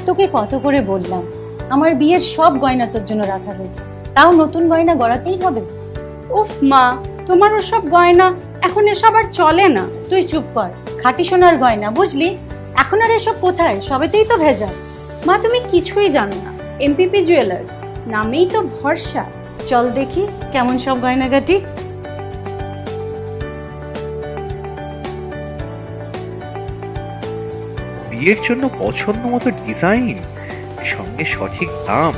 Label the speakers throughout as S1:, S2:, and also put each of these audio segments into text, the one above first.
S1: তোকে কত করে বললাম আমার বিয়ের সব গয়না তোর জন্য রাখা হয়েছে, তাও নতুন গয়না গড়াতেই হবে।
S2: উফ মা, তোমার ওসব গয়না এখন এসব আর চলে না।
S1: তুই চুপ কর, খাঁটি সোনার গয়না বুঝলি, এখন আর এসব কোথায়, সবেতেই তো ভেজাল।
S2: মা তুমি কিছুই জানো না, এমপিপি জুয়েলার্স নামেই তো ভরসা।
S1: চল দেখি কেমন সব গয়নাগাটি।
S3: বিয়ের জন্য পছন্দ মতো ডিজাইন, সঙ্গে সঠিক দাম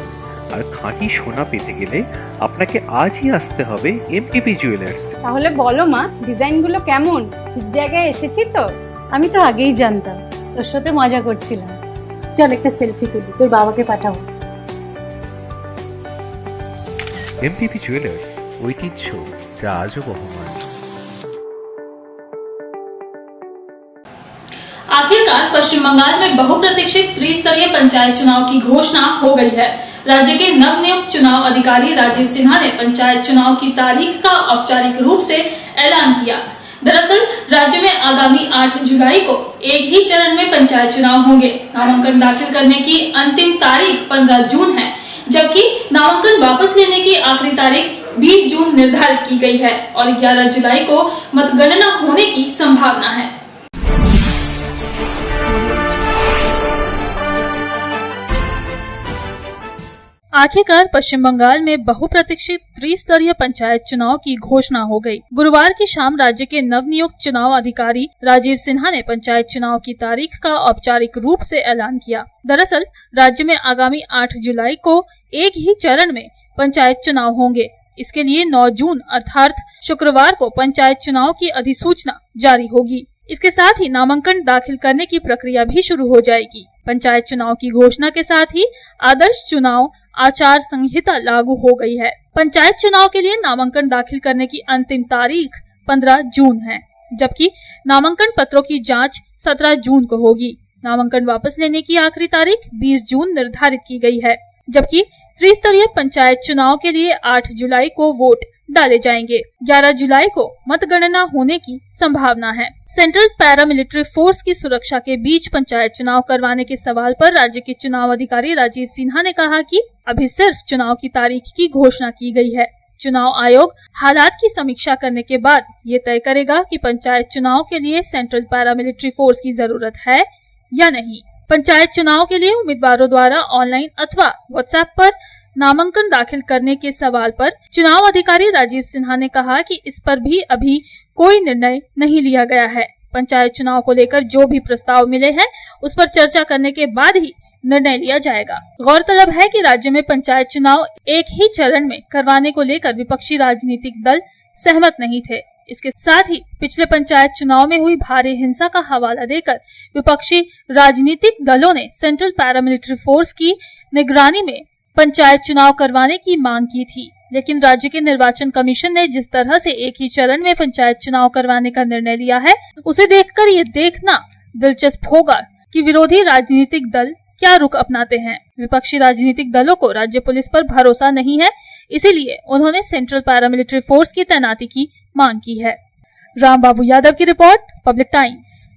S3: আর খাঁটি সোনা পেতে গেলে আপনাকে আজই আসতে হবে এমপিপি জুয়েলার্স।
S2: তাহলে বলো মা, ডিজাইনগুলো কেমন? ঠিক জায়গায় এসেছি তো?
S1: আমি তো আগেই জানতাম, তোর সাথে মজা করছিলাম। চল একটা সেলফি তুলি, তোর বাবাকে পাঠাবো।
S3: এমপিপি জুয়েলার্স, ঐতিহ্য যা আজও বহমান।
S4: आखिरकार पश्चिम बंगाल में बहुप्रतीक्षित त्रिस्तरीय पंचायत चुनाव की घोषणा हो गई है। राज्य के नवनियुक्त चुनाव अधिकारी राजीव सिन्हा ने पंचायत चुनाव की तारीख का औपचारिक रूप से ऐलान किया। दरअसल राज्य में आगामी 8 जुलाई को एक ही चरण में पंचायत चुनाव होंगे। नामांकन दाखिल करने की अंतिम तारीख 15 जून है, जबकि नामांकन वापस लेने की आखिरी तारीख 20 जून निर्धारित की गई है और 11 जुलाई को मतगणना होने की संभावना है। आखिरकार पश्चिम बंगाल में बहुप्रतीक्षित त्रिस्तरीय पंचायत चुनाव की घोषणा हो गई। गुरुवार की शाम राज्य के नवनियुक्त चुनाव अधिकारी राजीव सिन्हा ने पंचायत चुनाव की तारीख का औपचारिक रूप से ऐलान किया। दरअसल राज्य में आगामी 8 जुलाई को एक ही चरण में पंचायत चुनाव होंगे। इसके लिए 9 जून अर्थात शुक्रवार को पंचायत चुनाव की अधिसूचना जारी होगी। इसके साथ ही नामांकन दाखिल करने की प्रक्रिया भी शुरू हो जाएगी। पंचायत चुनाव की घोषणा के साथ ही आदर्श चुनाव आचार संहिता लागू हो गई है। पंचायत चुनाव के लिए नामांकन दाखिल करने की अंतिम तारीख 15 जून है, जबकि नामांकन पत्रों की जांच 17 जून को होगी। नामांकन वापस लेने की आखिरी तारीख 20 जून निर्धारित की गई है, जबकि त्रिस्तरीय पंचायत चुनाव के लिए 8 जुलाई को वोट डाले जाएंगे। 11 जुलाई को मतगणना होने की संभावना है। सेंट्रल पैरामिलिट्री फोर्स की सुरक्षा के बीच पंचायत चुनाव करवाने के सवाल पर राज्य के चुनाव अधिकारी राजीव सिन्हा ने कहा कि अभी सिर्फ चुनाव की तारीख की घोषणा की गई है। चुनाव आयोग हालात की समीक्षा करने के बाद ये तय करेगा कि पंचायत चुनाव के लिए सेंट्रल पैरामिलिट्री फोर्स की जरूरत है या नहीं। पंचायत चुनाव के लिए उम्मीदवारों द्वारा ऑनलाइन अथवा व्हाट्सएप पर नामांकन दाखिल करने के सवाल पर चुनाव अधिकारी राजीव सिन्हा ने कहा कि इस पर भी अभी कोई निर्णय नहीं लिया गया है। पंचायत चुनाव को लेकर जो भी प्रस्ताव मिले हैं उस पर चर्चा करने के बाद ही निर्णय लिया जाएगा। गौरतलब है कि राज्य में पंचायत चुनाव एक ही चरण में करवाने को लेकर विपक्षी राजनीतिक दल सहमत नहीं थे। इसके साथ ही पिछले पंचायत चुनाव में हुई भारी हिंसा का हवाला देकर विपक्षी राजनीतिक दलों ने सेंट्रल पैरामिलिट्री फोर्स की निगरानी में पंचायत चुनाव करवाने की मांग की थी, लेकिन राज्य के निर्वाचन कमीशन ने जिस तरह से एक ही चरण में पंचायत चुनाव करवाने का निर्णय लिया है, उसे देखकर ये देखना दिलचस्प होगा कि विरोधी राजनीतिक दल क्या रुख अपनाते हैं। विपक्षी राजनीतिक दलों को राज्य पुलिस पर भरोसा नहीं है, इसीलिए उन्होंने सेंट्रल पैरामिलिट्री फोर्स की तैनाती की मांग की है। राम बाबू यादव की रिपोर्ट, पब्लिक टाइम्स।